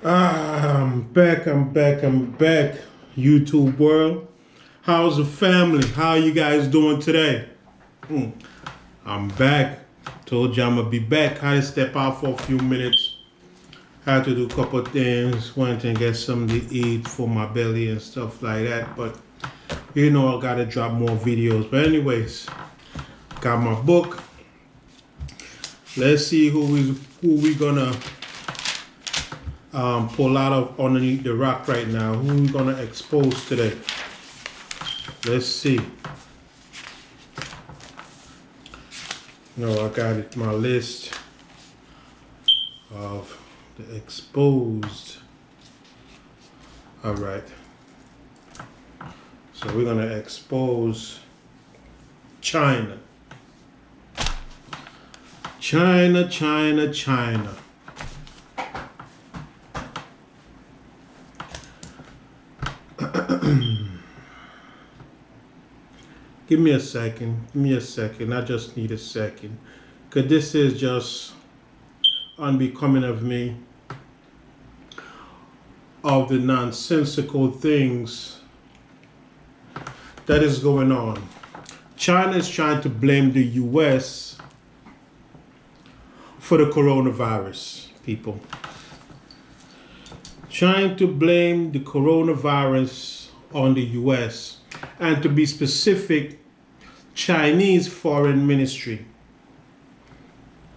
I'm back, YouTube world. How's the family? How you guys doing today? I'm back. Told you I'm gonna be back. Had to step out for a few minutes. Had to do a couple of things. Went and get something to eat for my belly and stuff like that. But I gotta drop more videos. But anyways, got my book. Let's see who we gonna pull out of underneath the rock right now. Who we gonna expose today? Let's see. No, I got it. My list of the exposed. All right. So we're gonna expose China. China. Give me a second. I just need a second. Because this is just unbecoming of me, of the nonsensical things that is going on. China is trying to blame the US for the coronavirus, people. Trying to blame the coronavirus on the US. And to be specific, Chinese foreign ministry.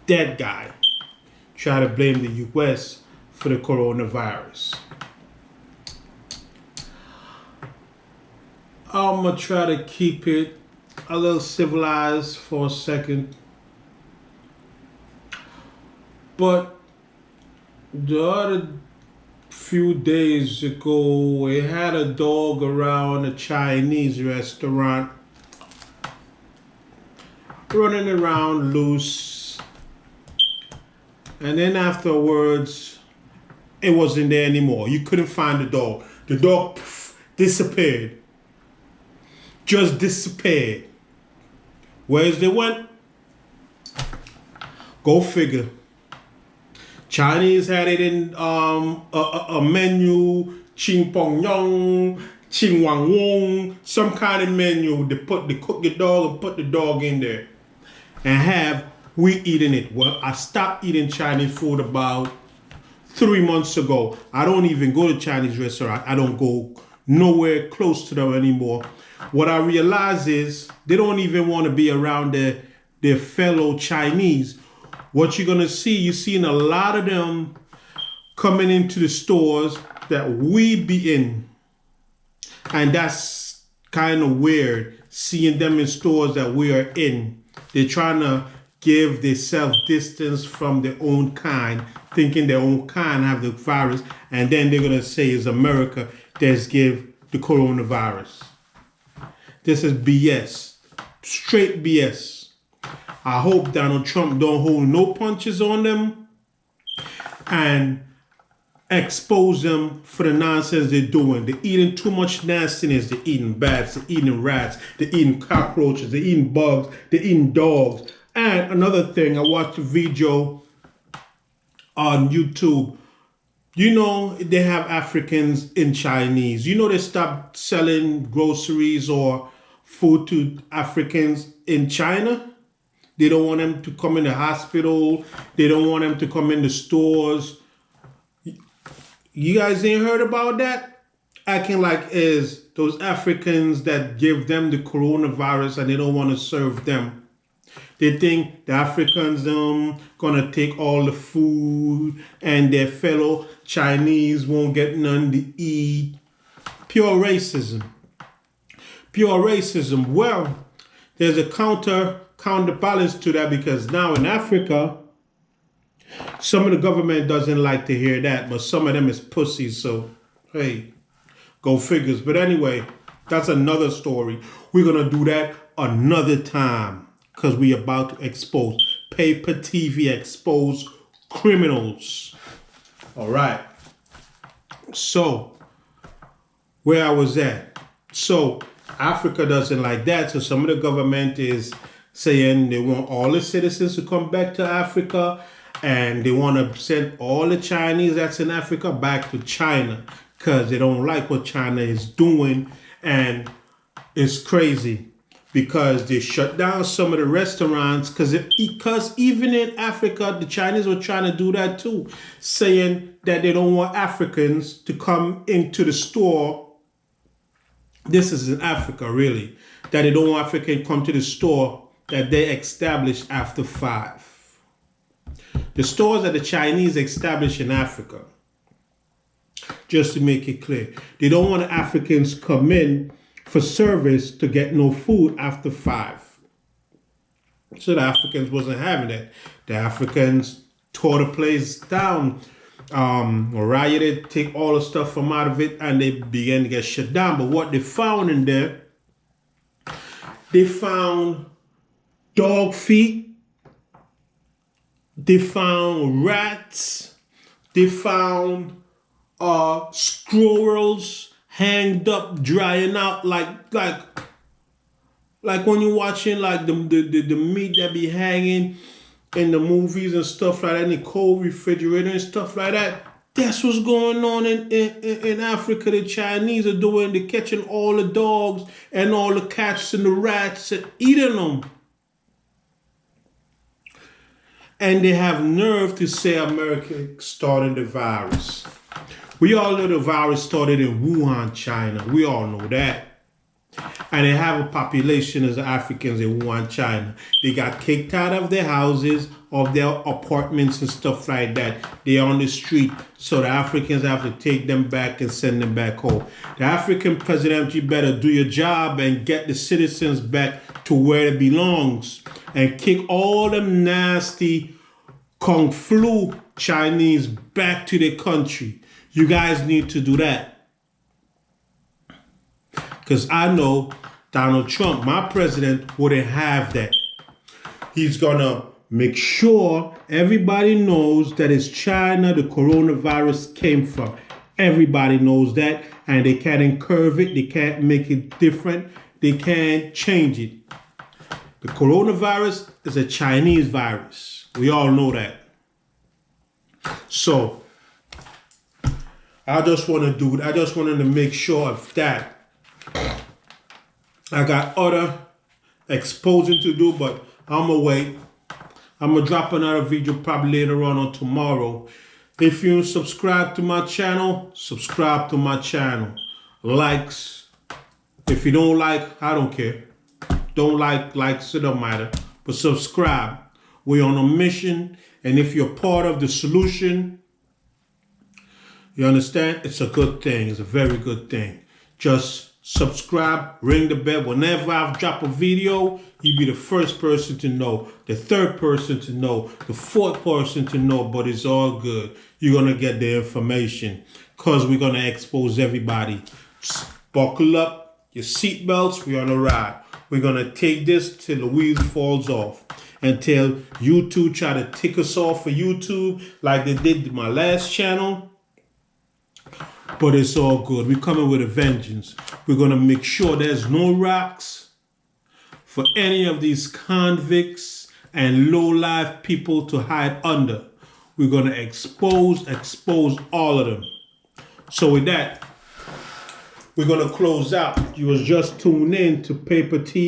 That guy try to blame the US for the coronavirus. I'm gonna try to keep it a little civilized for a second. But the other few days ago, we had a dog around a Chinese restaurant running around loose, and then afterwards it wasn't there anymore. You couldn't find the dog. The dog disappeared. Just disappeared. Where's they went? Go figure. Chinese had it in a menu, ching pong yong, ching wang wong, some kind of menu. They cook the dog and put the dog in there, and we eating it. Well, I stopped eating Chinese food about 3 months ago. I don't even go to Chinese restaurant. I don't go nowhere close to them anymore. What I realize is they don't even want to be around their fellow Chinese. What you're gonna see, you're seeing a lot of them coming into the stores that we be in. And that's kind of weird, seeing them in stores that we are in. They're trying to give themselves distance from their own kind, thinking their own kind have the virus, and then they're gonna say it's America that's give the coronavirus. This is BS, straight BS. I hope Donald Trump don't hold no punches on them and expose them for the nonsense they're doing. They're eating too much nastiness. They're eating bats, they're eating rats, they're eating cockroaches, they're eating bugs, they're eating dogs. And another thing, I watched a video on YouTube. You know, they have Africans in Chinese. You know, they stopped selling groceries or food to Africans in China. They don't want them to come in the hospital. They don't want them to come in the stores. You guys ain't heard about that? Acting like is those Africans that give them the coronavirus and they don't want to serve them. They think the Africans gonna take all the food and their fellow Chinese won't get none to eat. Pure racism. Pure racism. Well, there's a counterbalance to that, because now in Africa, some of the government doesn't like to hear that, but some of them is pussies. So, hey, go figures. But anyway, that's another story. We're going to do that another time, because we about to expose paper TV, expose criminals. All right. So, where I was at. So, Africa doesn't like that. So some of the government is saying they want all the citizens to come back to Africa, And they want to send all the Chinese that's in Africa back to China because they don't like what China is doing. And it's crazy because they shut down some of the restaurants because even in Africa, the Chinese were trying to do that too, saying that they don't want Africans to come into the store. This is in Africa, really, that they don't want Africans to come to the store that they established after 5. The stores that the Chinese established in Africa, just to make it clear, they don't want Africans come in for service to get no food after 5. So the Africans wasn't having that. The Africans tore the place down, rioted, take all the stuff from out of it, and they began to get shut down. But what they found in there, they found dog feet, they found rats, they found squirrels hanged up, drying out like when you're watching like the meat that be hanging in the movies and stuff like that, in the cold refrigerator and stuff like that. That's what's going on in Africa. The Chinese are doing, they're catching all the dogs and all the cats and the rats and eating them. And they have nerve to say America started the virus. We all know the virus started in Wuhan, China. We all know that. And they have a population as Africans in Wuhan, China. They got kicked out of their houses, of their apartments and stuff like that. They're on the street. So the Africans have to take them back and send them back home. The African president, you better do your job and get the citizens back to where it belongs. And kick all them nasty Kung Flu Chinese back to their country. You guys need to do that. Because I know Donald Trump, my president, wouldn't have that. He's going to make sure everybody knows that it's China the coronavirus came from. Everybody knows that. And they can't curve it. They can't make it different. They can't change it. The coronavirus is a Chinese virus. We all know that. So, I just wanted to make sure of that. I got other exposing to do, but I'm going to wait. I'm going to drop another video probably later on or tomorrow. If you subscribe to my channel, subscribe to my channel. Likes. If you don't like, I don't care. Don't likes, it don't matter. But subscribe. We're on a mission. And if you're part of the solution, you understand? It's a good thing. It's a very good thing. Just subscribe, ring the bell. Whenever I drop a video, you'll be the first person to know, the third person to know, the fourth person to know, but it's all good. You're going to get the information because we're going to expose everybody. Buckle up your seatbelts. We're on a ride. We're going to take this till the wheels falls off. Until YouTube try to tick us off for YouTube like they did my last channel. But it's all good. We're coming with a vengeance. We're going to make sure there's no rocks for any of these convicts and low-life people to hide under. We're going to expose all of them. So with that, we're going to close out. You was just tuned in to Paper TV.